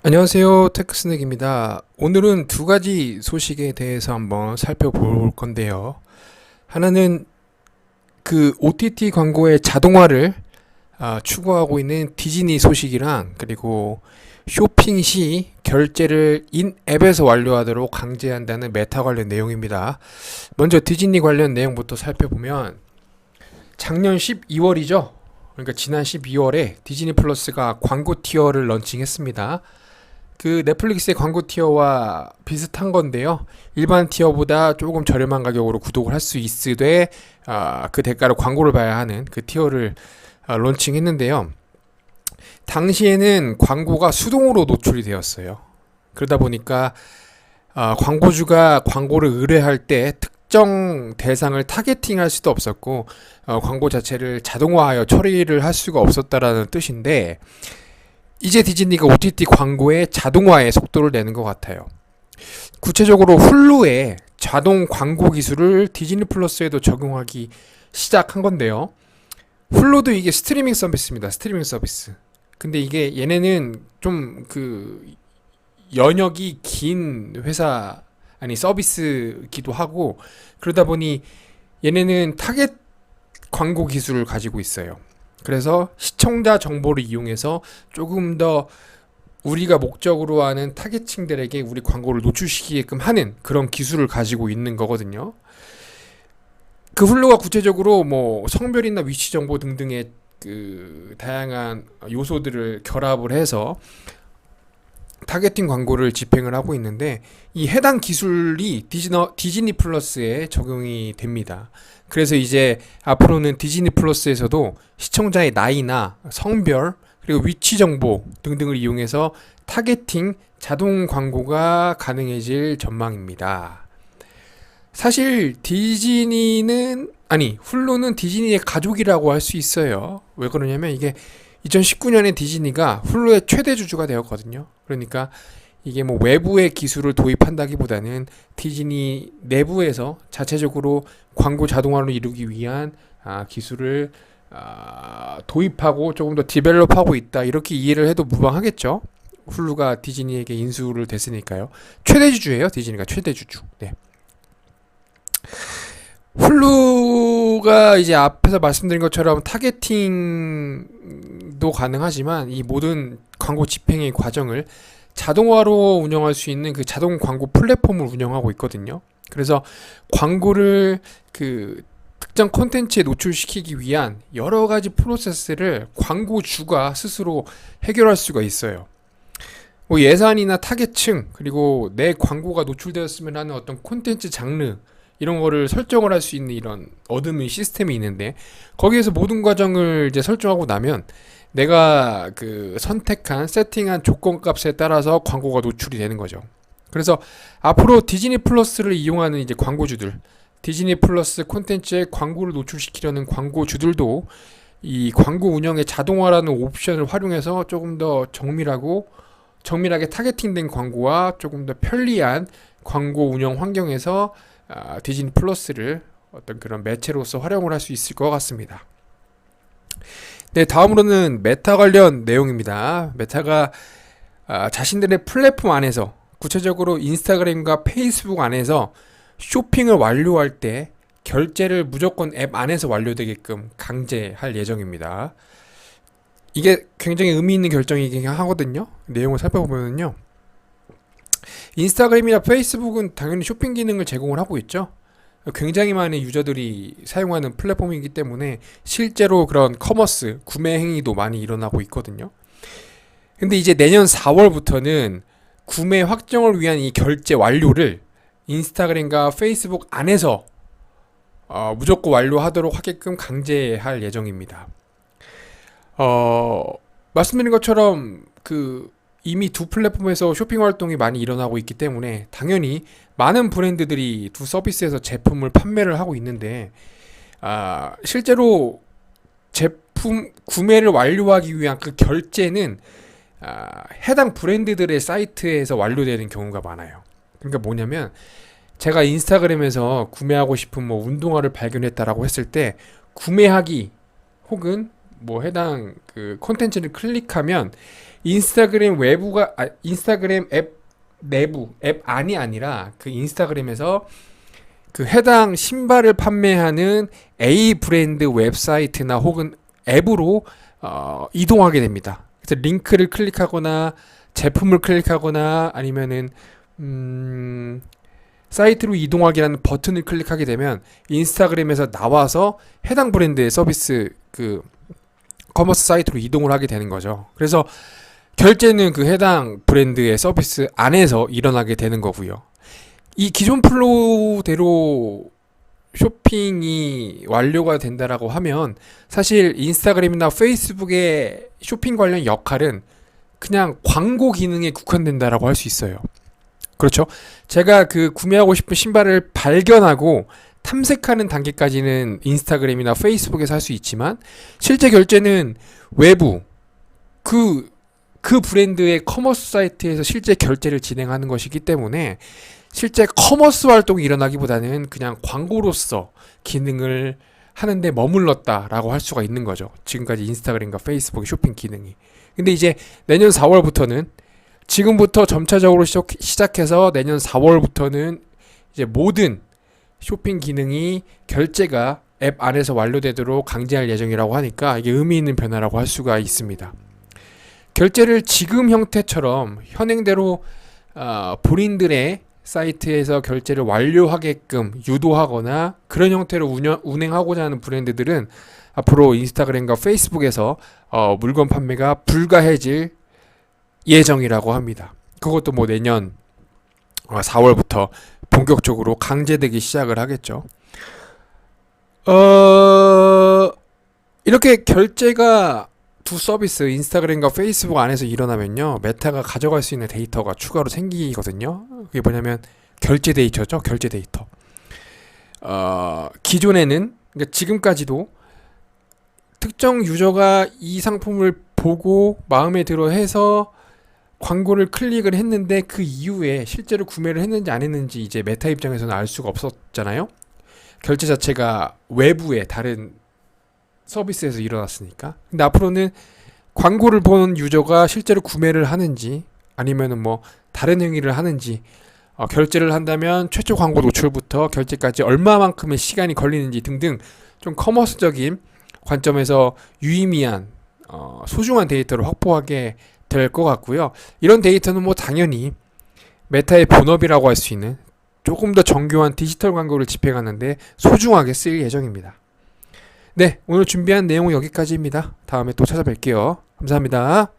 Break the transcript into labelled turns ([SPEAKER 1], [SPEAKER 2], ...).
[SPEAKER 1] 안녕하세요. 테크스넥입니다. 오늘은 두 가지 소식에 대해서 한번 살펴볼 건데요. 하나는 그 OTT 광고의 자동화를 추구하고 있는 디즈니 소식이랑, 그리고 쇼핑 시 결제를 인앱에서 완료하도록 강제한다는 메타 관련 내용입니다. 먼저 디즈니 관련 내용부터 살펴보면, 작년 12월이죠. 그러니까 지난 12월에 디즈니 플러스가 광고 티어를 런칭했습니다. 그 넷플릭스의 광고 티어와 비슷한 건데요. 일반 티어보다 조금 저렴한 가격으로 구독을 할 수 있으되, 그 대가로 광고를 봐야 하는 그 티어를 론칭했는데요. 당시에는 광고가 수동으로 노출이 되었어요. 그러다 보니까 광고주가 광고를 의뢰할 때 특정 대상을 타겟팅할 수도 없었고, 광고 자체를 자동화하여 처리를 할 수가 없었다라는 뜻인데, 이제 디즈니가 OTT 광고의 자동화에 속도를 내는 것 같아요. 구체적으로 훌루의 자동 광고 기술을 디즈니 플러스에도 적용하기 시작한 건데요. 훌루도 이게 스트리밍 서비스입니다. 스트리밍 서비스. 근데 이게 얘네는 좀 그 연역이 긴 회사, 아니 서비스기도 하고, 그러다 보니 얘네는 타겟 광고 기술을 가지고 있어요. 그래서 시청자 정보를 이용해서 조금 더 우리가 목적으로 하는 타겟층들에게 우리 광고를 노출시키게끔 하는 그런 기술을 가지고 있는 거거든요. 그 훌루가 구체적으로 뭐 성별이나 위치 정보 등등의 그 다양한 요소들을 결합을 해서 타겟팅 광고를 집행을 하고 있는데, 이 해당 기술이 디즈니 플러스에 적용이 됩니다. 그래서 이제 앞으로는 디즈니 플러스에서도 시청자의 나이나 성별, 그리고 위치 정보 등등을 이용해서 타겟팅 자동 광고가 가능해질 전망입니다. 사실 훌루는 디즈니의 가족이라고 할 수 있어요. 왜 그러냐면, 이게 2019년에 디즈니가 훌루의 최대 주주가 되었거든요. 그러니까 이게 뭐 외부의 기술을 도입한다기보다는 디즈니 내부에서 자체적으로 광고 자동화를 이루기 위한 기술을 도입하고 조금 더 디벨롭하고 있다, 이렇게 이해를 해도 무방하겠죠. 훌루가 디즈니에게 인수를 됐으니까요. 최대 주주예요. 디즈니가 최대 주주. 네. 훌루가 이제 앞에서 말씀드린 것처럼 타겟팅도 가능하지만, 이 모든 광고 집행의 과정을 자동화로 운영할 수 있는 그 자동 광고 플랫폼을 운영하고 있거든요. 그래서 광고를 그 특정 콘텐츠에 노출시키기 위한 여러 가지 프로세스를 광고주가 스스로 해결할 수가 있어요. 뭐 예산이나 타겟층, 그리고 내 광고가 노출되었으면 하는 어떤 콘텐츠 장르, 이런 거를 설정을 할 수 있는 이런 어드민 시스템이 있는데, 거기에서 모든 과정을 이제 설정하고 나면 내가 그 선택한 세팅한 조건 값에 따라서 광고가 노출이 되는 거죠. 그래서 앞으로 디즈니 플러스를 이용하는 이제 광고주들, 디즈니 플러스 콘텐츠에 광고를 노출시키려는 광고주들도 이 광고 운영의 자동화라는 옵션을 활용해서 조금 더 정밀하게 타겟팅된 광고와 조금 더 편리한 광고 운영 환경에서 디즈니 플러스를 어떤 그런 매체로서 활용을 할 수 있을 것 같습니다. 네, 다음으로는 메타 관련 내용입니다. 메타가 자신들의 플랫폼 안에서, 구체적으로 인스타그램과 페이스북 안에서 쇼핑을 완료할 때 결제를 무조건 앱 안에서 완료되게끔 강제할 예정입니다. 이게 굉장히 의미 있는 결정이긴 하거든요. 내용을 살펴보면요, 인스타그램이나 페이스북은 당연히 쇼핑 기능을 제공을 하고 있죠. 굉장히 많은 유저들이 사용하는 플랫폼이기 때문에 실제로 그런 커머스, 구매 행위도 많이 일어나고 있거든요. 근데 이제 내년 4월부터는 구매 확정을 위한 이 결제 완료를 인스타그램과 페이스북 안에서 무조건 완료하도록 하게끔 강제할 예정입니다. 말씀드린 것처럼 이미 두 플랫폼에서 쇼핑 활동이 많이 일어나고 있기 때문에 당연히 많은 브랜드들이 두 서비스에서 제품을 판매를 하고 있는데, 실제로 제품 구매를 완료하기 위한 그 결제는 해당 브랜드들의 사이트에서 완료되는 경우가 많아요. 그러니까 뭐냐면, 제가 인스타그램에서 구매하고 싶은 뭐 운동화를 발견했다라고 했을 때 구매하기 혹은 뭐 해당 그 콘텐츠를 클릭하면 인스타그램 외부가 인스타그램 앱 내부 앱 안이 아니라 그 인스타그램에서 그 해당 신발을 판매하는 A 브랜드 웹사이트나 혹은 앱으로 이동하게 됩니다. 그래서 링크를 클릭하거나 제품을 클릭하거나 아니면은 사이트로 이동하기라는 버튼을 클릭하게 되면 인스타그램에서 나와서 해당 브랜드의 서비스 그 커머스 사이트로 이동을 하게 되는 거죠. 그래서 결제는 그 해당 브랜드의 서비스 안에서 일어나게 되는 거고요. 이 기존 플로우대로 쇼핑이 완료가 된다라고 하면 사실 인스타그램이나 페이스북의 쇼핑 관련 역할은 그냥 광고 기능에 국한된다라고 할 수 있어요. 그렇죠? 제가 그 구매하고 싶은 신발을 발견하고 탐색하는 단계까지는 인스타그램이나 페이스북에서 할 수 있지만 실제 결제는 외부 그 브랜드의 커머스 사이트에서 실제 결제를 진행하는 것이기 때문에 실제 커머스 활동이 일어나기보다는 그냥 광고로서 기능을 하는데 머물렀다라고 할 수가 있는 거죠. 지금까지 인스타그램과 페이스북의 쇼핑 기능이. 근데 이제 내년 4월부터는 지금부터 점차적으로 시작해서 내년 4월부터는 이제 모든 쇼핑 기능이 결제가 앱 안에서 완료되도록 강제할 예정이라고 하니까 이게 의미 있는 변화라고 할 수가 있습니다. 결제를 지금 형태처럼 현행대로 본인들의 사이트에서 결제를 완료하게끔 유도하거나 그런 형태로 운행하고자 하는 브랜드들은 앞으로 인스타그램과 페이스북에서 물건 판매가 불가해질 예정이라고 합니다. 그것도 뭐 내년 4월부터 본격적으로 강제되기 시작을 하겠죠. 이렇게 결제가 두 서비스 인스타그램과 페이스북 안에서 일어나면요, 메타가 가져갈 수 있는 데이터가 추가로 생기거든요. 그게 뭐냐면 결제 데이터죠. 결제 데이터. 기존에는 그러니까 지금까지도 특정 유저가 이 상품을 보고 마음에 들어 해서 광고를 클릭을 했는데 그 이후에 실제로 구매를 했는지 안 했는지 이제 메타 입장에서는 알 수가 없었잖아요. 결제 자체가 외부의 다른 서비스에서 일어났으니까. 근데 앞으로는 광고를 본 유저가 실제로 구매를 하는지 아니면은 뭐 다른 행위를 하는지 결제를 한다면 최초 광고 노출부터 결제까지 얼마만큼의 시간이 걸리는지 등등 좀 커머스적인 관점에서 유의미한 소중한 데이터를 확보하게 될 것 같고요. 이런 데이터는 뭐 당연히 메타의 본업이라고 할 수 있는 조금 더 정교한 디지털 광고를 집행하는데 소중하게 쓰일 예정입니다. 네, 오늘 준비한 내용은 여기까지입니다. 다음에 또 찾아뵐게요. 감사합니다.